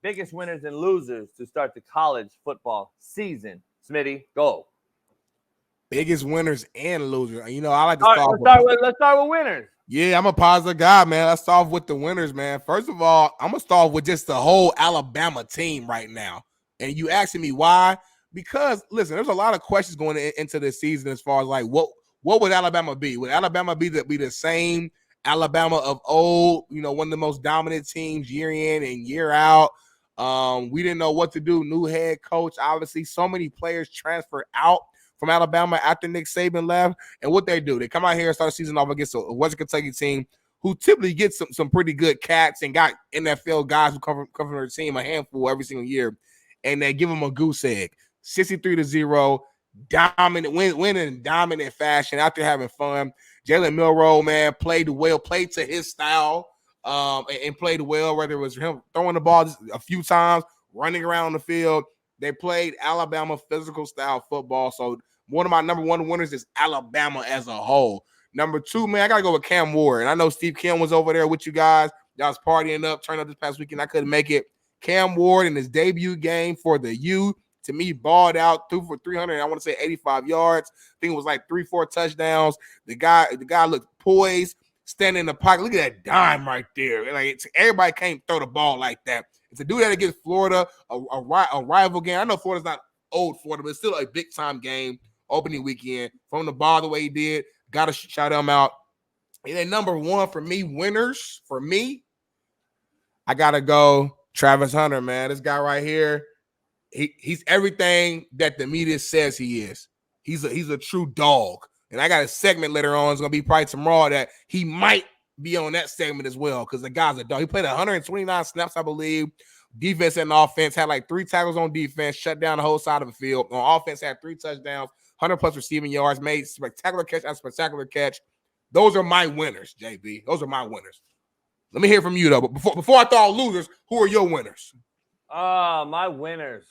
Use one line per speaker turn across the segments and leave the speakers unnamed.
biggest winners and losers to start the college football season. Smitty, go.
Biggest winners and losers. You know, I like to
Let's start with winners.
Yeah, I'm a positive guy, man. Let's start off with the winners, man. First of all, I'm going to start off with just the whole Alabama team right now. And you asking me why? Because, listen, there's a lot of questions going into this season as far as, like, what would Alabama be? Would Alabama be the same Alabama of old, you know, one of the most dominant teams year in and year out? We didn't know what to do. New head coach, obviously. So many players transferred out from Alabama after Nick Saban left. And what they do, they come out here and start the season off against a Western Kentucky team who typically gets some pretty good cats and got NFL guys who cover their team a handful every single year. And they give them a goose egg. 63-0, dominant, winning in dominant fashion, out there having fun. Jalen Milroe, man, played well, played to his style, and played well, whether it was him throwing the ball a few times, running around the field. They played Alabama physical style football. So one of my number one winners is Alabama as a whole. Number two, man, I got to go with Cam Ward. And I know Steve Kim was over there with you guys. Y'all was partying up, turned up this past weekend. I couldn't make it. Cam Ward in his debut game for the U, to me, balled out, threw for 300, I want to say 85 yards. I think it was like 3-4 touchdowns. The guy looked poised, standing in the pocket. Look at that dime right there. Like, everybody can't throw the ball like that. To do that against Florida, a rival game. I know Florida's not old Florida, but it's still a big-time game, opening weekend. From the ball the way he did, got to shout him out. And then number one for me, winners, for me, I got to go Travis Hunter, man. This guy right here, he's everything that the media says he is. He's a true dog. And I got a segment later on. It's going to be probably tomorrow that he might be on that segment as well, because the guy's a dog. He played 129 snaps, I believe. Defense and offense, had like 3 tackles on defense, shut down the whole side of the field. On offense, had 3 touchdowns, 100+ receiving yards, made spectacular catch after spectacular catch. Those are my winners, JB. Those are my winners. Let me hear from you, though. But before I throw out losers, who are your winners?
My winners.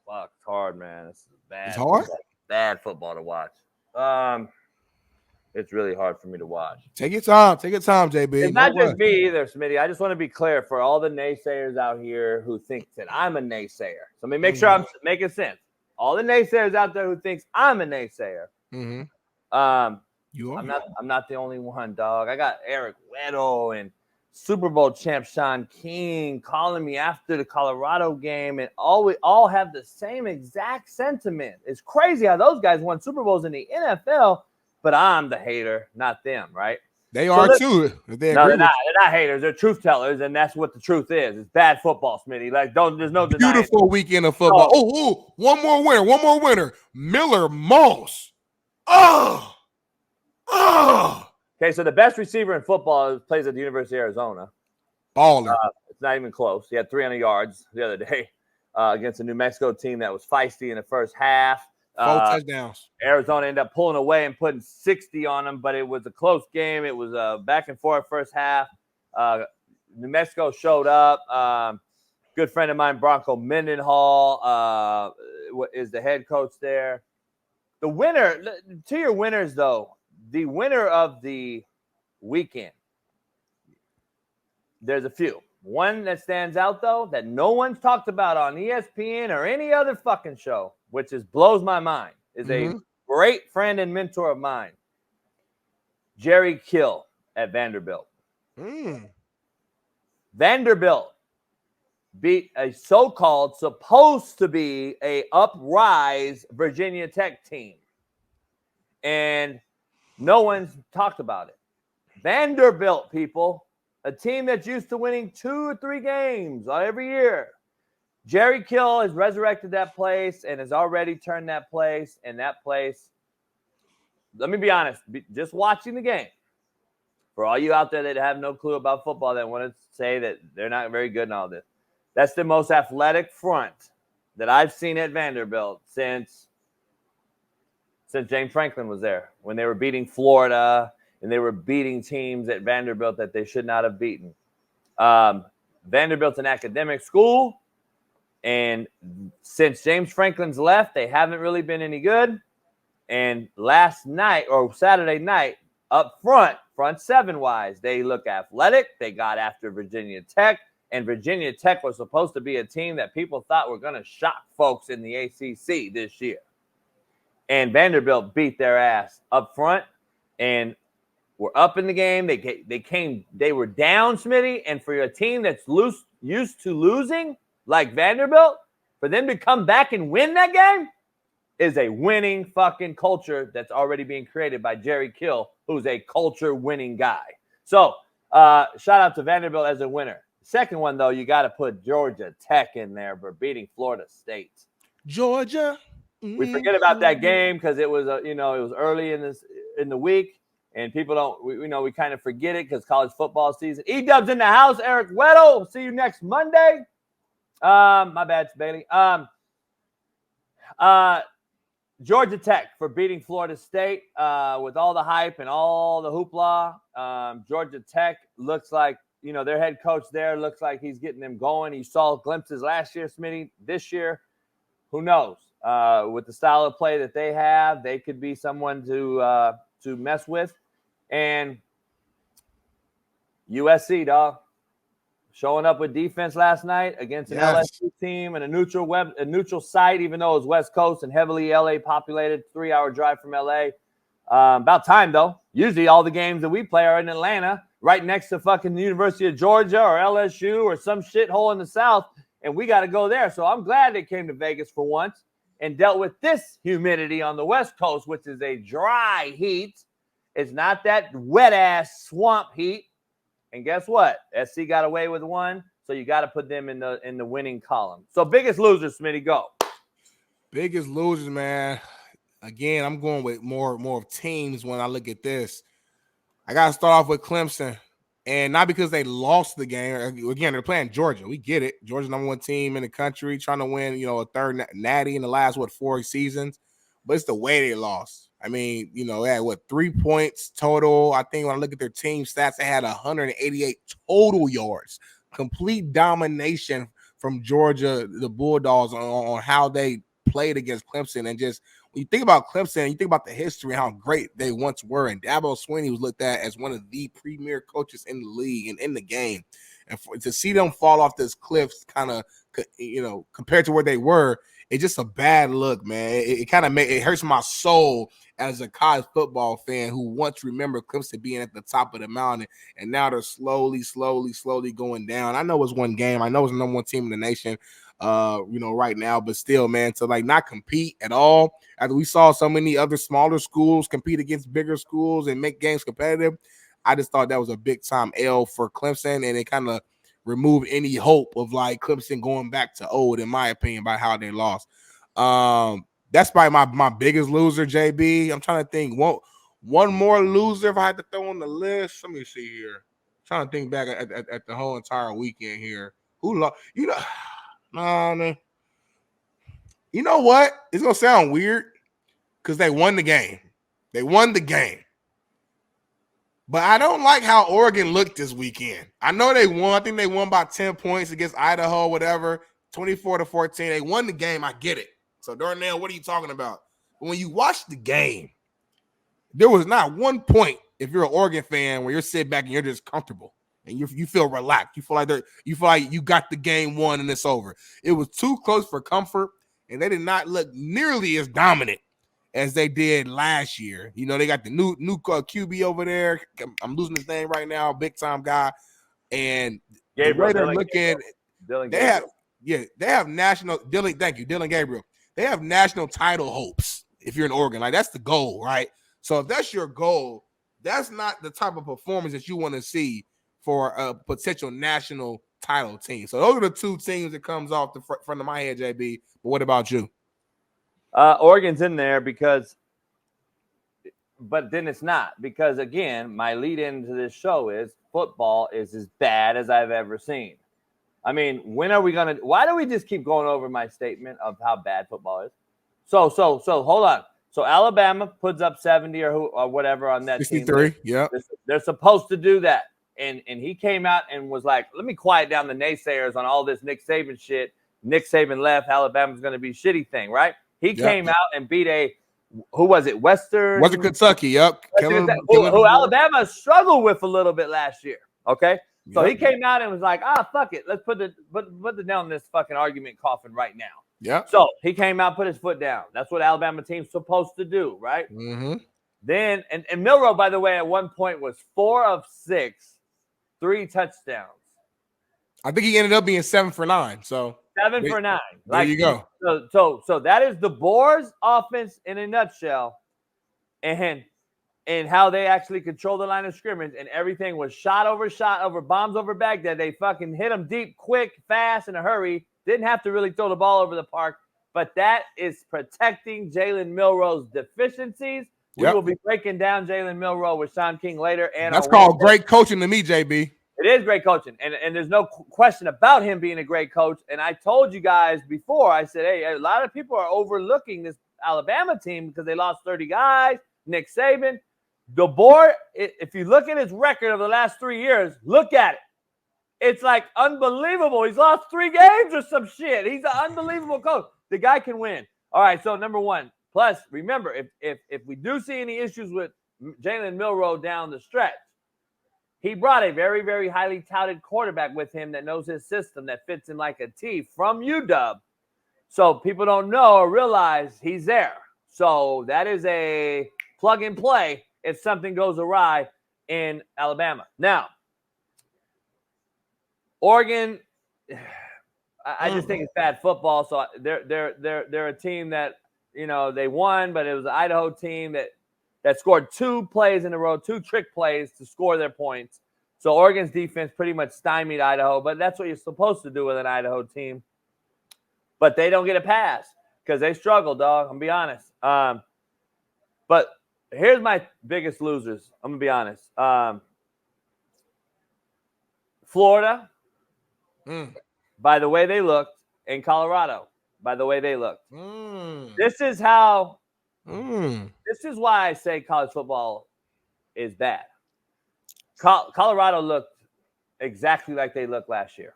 Fuck, it's hard, man. It's bad.
It's hard?
Bad football to watch. It's really hard for me to watch.
Take your time. Take your time, JB.
It's not just me either, Smitty. I just want to be clear for all the naysayers out here who think that I'm a naysayer. So let me make sure I'm making sense. All the naysayers out there who thinks I'm a naysayer.
You are.
I'm not the only one, dog. I got Eric Weddle and Super Bowl champ Shaun King calling me after the Colorado game, and all have the same exact sentiment. It's crazy how those guys won Super Bowls in the NFL. But I'm the hater, not them, right?
They are too.
They're not haters. They're truth tellers, and that's what the truth is. It's bad football, Smitty. Like, there's no denying.
Beautiful weekend of football. Oh, one more winner. Miller Moss. Oh.
Okay, so the best receiver in football plays at the University of Arizona.
Baller.
It's not even close. He had 300 yards the other day against a New Mexico team that was feisty in the first half.
4 touchdowns.
Arizona ended up pulling away and putting 60 on them, but it was a close game. It was a back and forth first half. New Mexico showed up. Good friend of mine, Bronco Mendenhall, is the head coach there. The winner, to your winners, though, the winner of the weekend, there's a few. One that stands out, though, that no one's talked about on ESPN or any other fucking show, which blows my mind, is a great friend and mentor of mine, Jerry Kill at Vanderbilt. Vanderbilt beat a so-called, supposed to be a uprise Virginia Tech team. And no one's talked about it. Vanderbilt, people, a team that's used to winning 2 or 3 games every year. Jerry Kill has resurrected that place and has already turned that place. And that place, let me be honest, just watching the game, for all you out there that have no clue about football that want to say that they're not very good and all this, that's the most athletic front that I've seen at Vanderbilt since James Franklin was there, when they were beating Florida and they were beating teams at Vanderbilt that they should not have beaten. Vanderbilt's an academic school, and since James Franklin's left, they haven't really been any good. And last night, or Saturday night, up front 7-wise, they look athletic. They got after Virginia Tech. And Virginia Tech was supposed to be a team that people thought were going to shock folks in the ACC this year. And Vanderbilt beat their ass up front and were up in the game. They were down, Smitty. And for a team that's used to losing like Vanderbilt, for them to come back and win that game is a winning fucking culture that's already being created by Jerry Kill, who's a culture winning guy. So shout out to Vanderbilt as a winner. Second one, though, you got to put Georgia Tech in there for beating Florida State.
Georgia.
We forget about that game because it was it was early in the week, and people don't we kind of forget it because college football season. E-Dub's in the house. Eric Weddle. See you next Monday. My bad, Bailey. Georgia Tech for beating Florida State with all the hype and all the hoopla. Georgia Tech looks like their head coach there looks like he's getting them going. You saw glimpses last year, Smitty. This year, who knows? With the style of play that they have, they could be someone to mess with. And USC, dog, showing up with defense last night against an LSU team and a neutral site, even though it was West Coast and heavily LA populated, 3-hour drive from LA. About time, though. Usually all the games that we play are in Atlanta, right next to fucking the University of Georgia or LSU or some shithole in the South, and we got to go there. So I'm glad they came to Vegas for once and dealt with this humidity on the West Coast, which is a dry heat. It's not that wet-ass swamp heat. And guess what? SC got away with one, so you got to put them in the winning column. So biggest losers, Smitty, go.
Biggest losers, man. Again, I'm going with more of teams when I look at this. I got to start off with Clemson, and not because they lost the game. Again, they're playing Georgia. We get it. Georgia's #1 team in the country, trying to win, a third natty in the last 4 seasons. But it's the way they lost. I mean, they had 3 points total. I think when I look at their team stats, they had 188 total yards. Complete domination from Georgia, the Bulldogs, on how they played against Clemson. And just when you think about Clemson, you think about the history and how great they once were. And Dabo Swinney was looked at as one of the premier coaches in the league and in the game. And to see them fall off this cliff, kind of, compared to where they were, it's just a bad look, man. It kind of it hurts my soul as a college football fan who once remembered Clemson being at the top of the mountain, and now they're slowly going down. I know it's one game. I know it's the #1 team in the nation, right now, but still, man, to not compete at all. After we saw so many other smaller schools compete against bigger schools and make games competitive, I just thought that was a big time L for Clemson, and it kind of remove any hope of Clemson going back to old, in my opinion, by how they lost. That's probably my biggest loser, JB. I'm trying to think one more loser if I had to throw on the list. Let me see here. I'm trying to think back at the whole entire weekend here. Who lost? Man. You know what? It's gonna sound weird because they won the game. They won the game. But I don't like how Oregon looked this weekend. I know they won. I think they won by 10 points against Idaho, whatever, 24-14. They won the game. I get it. So, Darnell, what are you talking about? When you watch the game, there was not one point, if you're an Oregon fan, where you're sitting back and you're just comfortable and you feel relaxed. You feel like you got the game won and it's over. It was too close for comfort, and they did not look nearly as dominant as they did last year. They got the new QB over there. I'm losing his name right now, big time guy. And the way they're looking, they have national Dylan. Thank you, Dylan Gabriel. They have national title hopes. If you're in Oregon, that's the goal, right? So if that's your goal, that's not the type of performance that you want to see for a potential national title team. So those are the two teams that comes off the front of my head, JB. But what about you?
Oregon's in there but then it's not, because again, my lead into this show is football is as bad as I've ever seen. I mean, why do we just keep going over my statement of how bad football is? So hold on. So Alabama puts up 70 or whatever on that
63,
team.
yeah.
They're supposed to do that. And he came out and was like, let me quiet down the naysayers on all this Nick Saban shit. Nick Saban left, Alabama's going to be shitty thing, right? He came out and beat who was it?
Western Kentucky, yep.
Who Alabama struggled with a little bit last year, okay? So he came out and was like, fuck it. Let's put the nail in this fucking argument coffin right now.
Yeah.
So he came out, put his foot down. That's what Alabama team's supposed to do, right?
Mm-hmm.
Then, and Milroe, by the way, at one point was 4 of 6, 3 touchdowns.
I think he ended up being 7 for 9. So
7 for 9.
There you go.
So that is the Boars offense in a nutshell, and how they actually control the line of scrimmage, and everything was shot over, bombs over Baghdad. They fucking hit them deep, quick, fast, in a hurry. Didn't have to really throw the ball over the park, but that is protecting Jalen Milroe's deficiencies. We will be breaking down Jalen Milroe with Shaun King later. And
that's called great coaching to me, JB.
It is great coaching, and there's no question about him being a great coach. And I told you guys before, I said, hey, a lot of people are overlooking this Alabama team because they lost 30 guys, Nick Saban. DeBoer, if you look at his record over the last 3 years, look at it. It's like unbelievable. He's lost 3 games or some shit. He's an unbelievable coach. The guy can win. All right, so number one. Plus, remember, if we do see any issues with Jalen Milroe down the stretch, he brought a very, very highly touted quarterback with him that knows his system, that fits him like a T from UW. So people don't know or realize he's there. So that is a plug and play if something goes awry in Alabama. Now, Oregon, I just think it's bad football. So they're a team that, you know, they won, but it was an Idaho team that scored 2 plays in a row, 2 trick plays to score their points. So Oregon's defense pretty much stymied Idaho, but that's what you're supposed to do with an Idaho team. But they don't get a pass because they struggle, dog. I'm going to be honest. But here's my biggest losers. I'm going to be honest. Florida, by the way they looked, and Colorado, by the way they looked. This is how this is why I say college football is bad. Colorado looked exactly like they looked last year.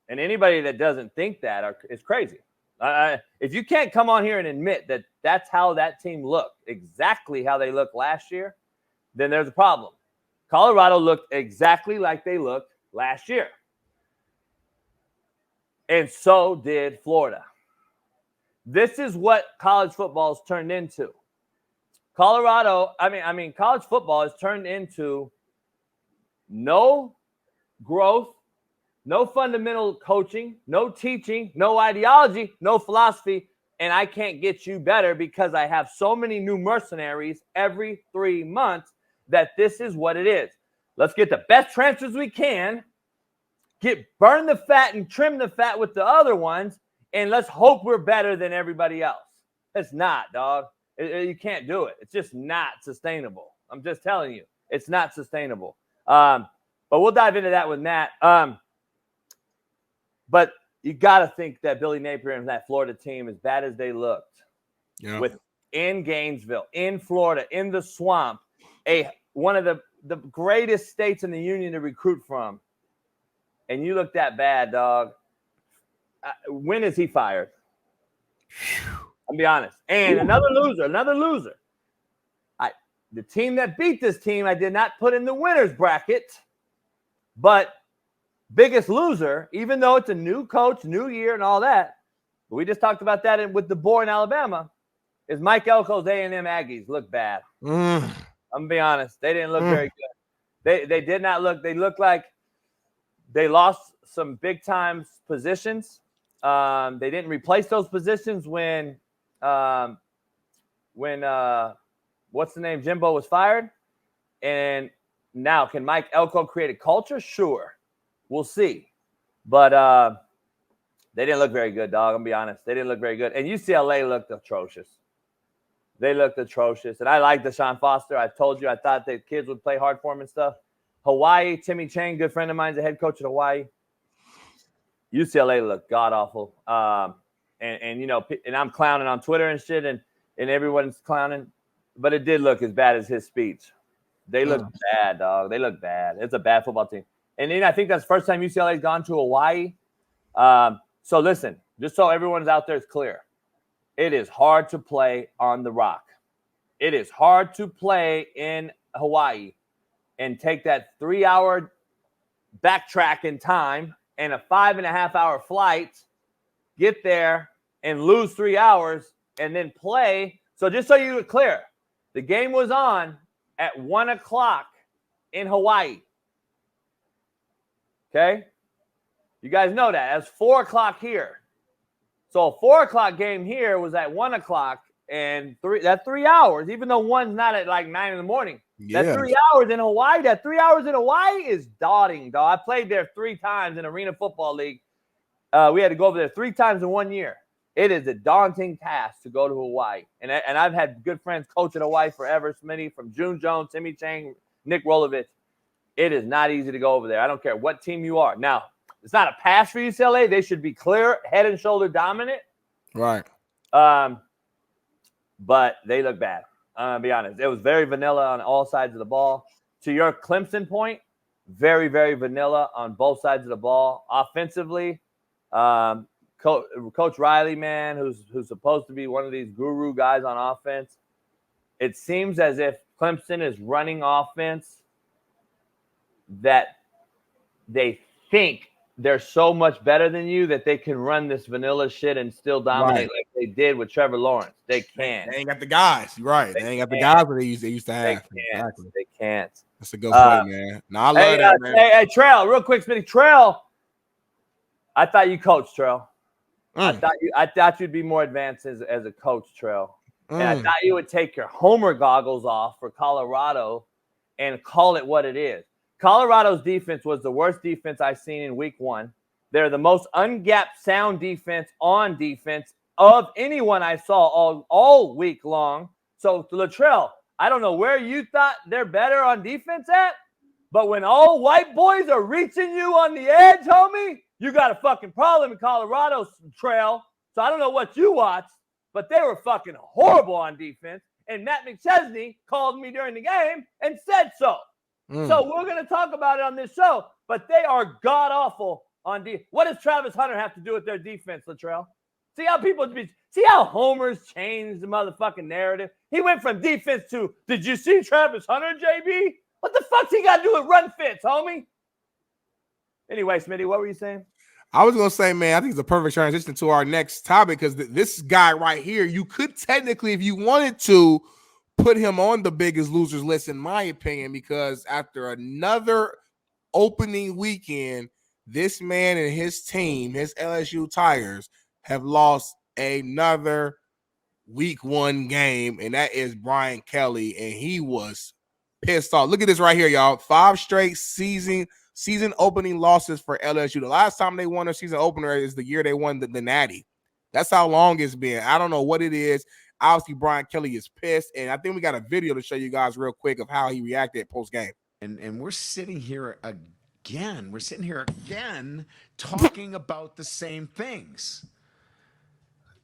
And anybody that doesn't think that is crazy. If you can't come on here and admit that that's how that team looked, exactly how they looked last year, then there's a problem. Colorado looked exactly like they looked last year. And so did Florida. This is what college football has turned into. Colorado, college football has turned into no growth, no fundamental coaching, no teaching, no ideology, no philosophy, and I can't get you better because I have so many new mercenaries every 3 months that this is what it is. Let's get the best transfers we can, burn the fat and trim the fat with the other ones, and let's hope we're better than everybody else. It's not, dog. You can't do it. It's just not sustainable. I'm just telling you. It's not sustainable. But we'll dive into that with Matt. But you got to think that Billy Napier and that Florida team, as bad as they looked, in Gainesville, in Florida, in the swamp, one of the greatest states in the union to recruit from, and you look that bad, dog. When is he fired? I'll be honest. And another loser. The team that beat this team, I did not put in the winner's bracket, but biggest loser, even though it's a new coach, new year, and all that, we just talked about that with the boy in Alabama, is Mike Elko's A&M Aggies look bad. I'm going to be honest. They didn't look very good. They did not look – they looked like they lost some big-time positions. They didn't replace those positions when what's the name? Jimbo was fired. And now, can Mike Elko create a culture? Sure. We'll see. But they didn't look very good, dog. I'm going to be honest. They didn't look very good. And UCLA looked atrocious. They looked atrocious. And I like Deshaun Foster. I told you I thought that kids would play hard for him and stuff. Hawaii, Timmy Chang, good friend of mine, is the head coach at Hawaii. UCLA looked god-awful. And I'm clowning on Twitter and shit, and everyone's clowning. But it did look as bad as his speech. They look bad, dog. They look bad. It's a bad football team. And then I think that's the first time UCLA's gone to Hawaii. So listen, just so everyone's out there is clear, it is hard to play on the Rock. It is hard to play in Hawaii and take that 3-hour backtrack in time and a 5.5-hour flight, get there and lose 3 hours and then play. So just so you were clear, the game was on at 1 o'clock in Hawaii. Okay? You guys know that. That's 4 o'clock here. So a 4 o'clock game here was at 1 o'clock, and that's 3 hours, even though one's not at like 9 in the morning.
Yeah.
That 3 hours in Hawaii, that 3 hours in Hawaii is daunting, dog. I played there 3 times in Arena Football League. We had to go over there 3 times in 1 year. It is a daunting task to go to Hawaii. And I've had good friends coach in Hawaii forever, Smitty, from June Jones, Timmy Chang, Nick Rolovich. It is not easy to go over there. I don't care what team you are. Now, it's not a pass for UCLA. They should be clear, head and shoulder dominant.
Right.
But they look bad. I'll be honest. It was very vanilla on all sides of the ball. To your Clemson point, very, very vanilla on both sides of the ball. Offensively, Coach Riley, man, who's supposed to be one of these guru guys on offense, it seems as if Clemson is running offense that they think they're so much better than you that they can run this vanilla shit and still dominate like they did with Trevor Lawrence. They can't.
They ain't got the guys. You're right. They ain't got the guys that they used to have.
They can't.
That's a good point, man. No, I love that, man.
Hey, Trail, real quick, Smitty. Trail, I thought you coached, Trail. I thought you'd be more advanced as a coach, Trail. And I thought you would take your Homer goggles off for Colorado and call it what it is. Colorado's defense was the worst defense I've seen in week 1. They're the most ungapped sound defense on defense of anyone I saw all week long. So, Latrell, I don't know where you thought they're better on defense at, but when all white boys are reaching you on the edge, homie, you got a fucking problem in Colorado, Trail. So I don't know what you watched, but they were fucking horrible on defense. And Matt McChesney called me during the game and said so. So we're going to talk about it on this show, but they are god-awful on defense. What does Travis Hunter have to do with their defense, Latrell? See how Homer's changed the motherfucking narrative? He went from defense to, did you see Travis Hunter, JB? What the fuck's he got to do with run fits, homie? Anyway, Smitty, what were you saying?
I was going to say, man, I think it's a perfect transition to our next topic because this guy right here, you could technically, if you wanted to, put him on the Biggest Losers list, in my opinion, because after another opening weekend, this man and his team, his LSU Tigers, have lost another week 1 game, and that is Brian Kelly, and he was pissed off. Look at this right here, y'all. 5 straight season opening losses for LSU. The last time they won a season opener is the year they won the Natty. That's how long it's been. I don't know what it is. Obviously, Brian Kelly is pissed, and I think we got a video to show you guys real quick of how he reacted post-game.
And we're sitting here again. We're sitting here again talking about the same things.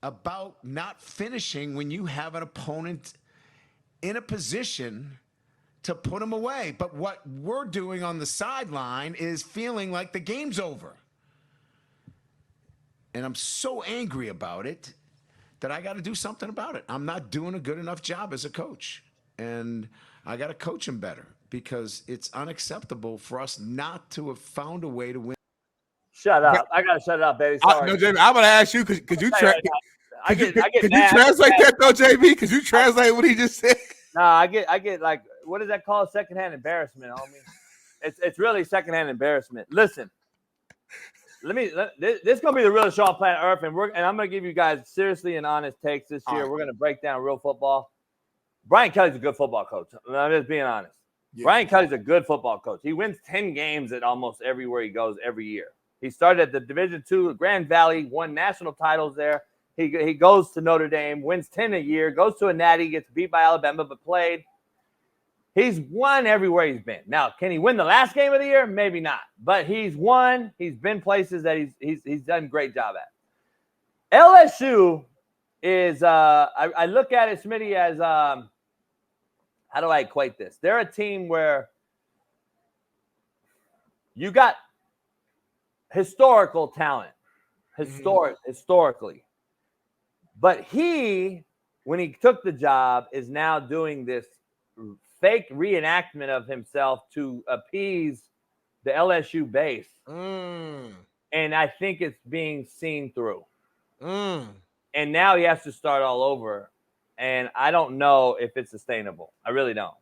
About not finishing when you have an opponent in a position to put them away. But what we're doing on the sideline is feeling like the game's over. And I'm so angry about it that I got to do something about it. I'm not doing a good enough job as a coach. And I got to coach him better because it's unacceptable for us not to have found a way to win.
Shut up. I got to shut it up, baby. Sorry.
No, JB, I'm going to ask you, could you translate
mad.
that though, JB? Could you translate what he just said?
No, I get like, what is that called? Secondhand embarrassment, homie. It's really secondhand embarrassment. Listen. This is gonna be the realest show on planet Earth, and I'm gonna give you guys seriously and honest takes this year. We're gonna break down real football. Brian Kelly's a good football coach. I'm just being honest. Yeah. Brian Kelly's a good football coach. He wins 10 games at almost everywhere he goes every year. He started at the Division II Grand Valley, won national titles there. He goes to Notre Dame, wins 10 a year, goes to a Natty, gets beat by Alabama, but played. He's won everywhere he's been. Now, can he win the last game of the year? Maybe not. But he's won. He's been places that he's done a great job at. LSU is I look at it, Smitty, as how do I equate this? They're a team where you got historical talent, historically. But when he took the job, is now doing this fake reenactment of himself to appease the LSU base.
Mm.
And I think it's being seen through.
Mm.
And now he has to start all over. And I don't know if it's sustainable. I really don't.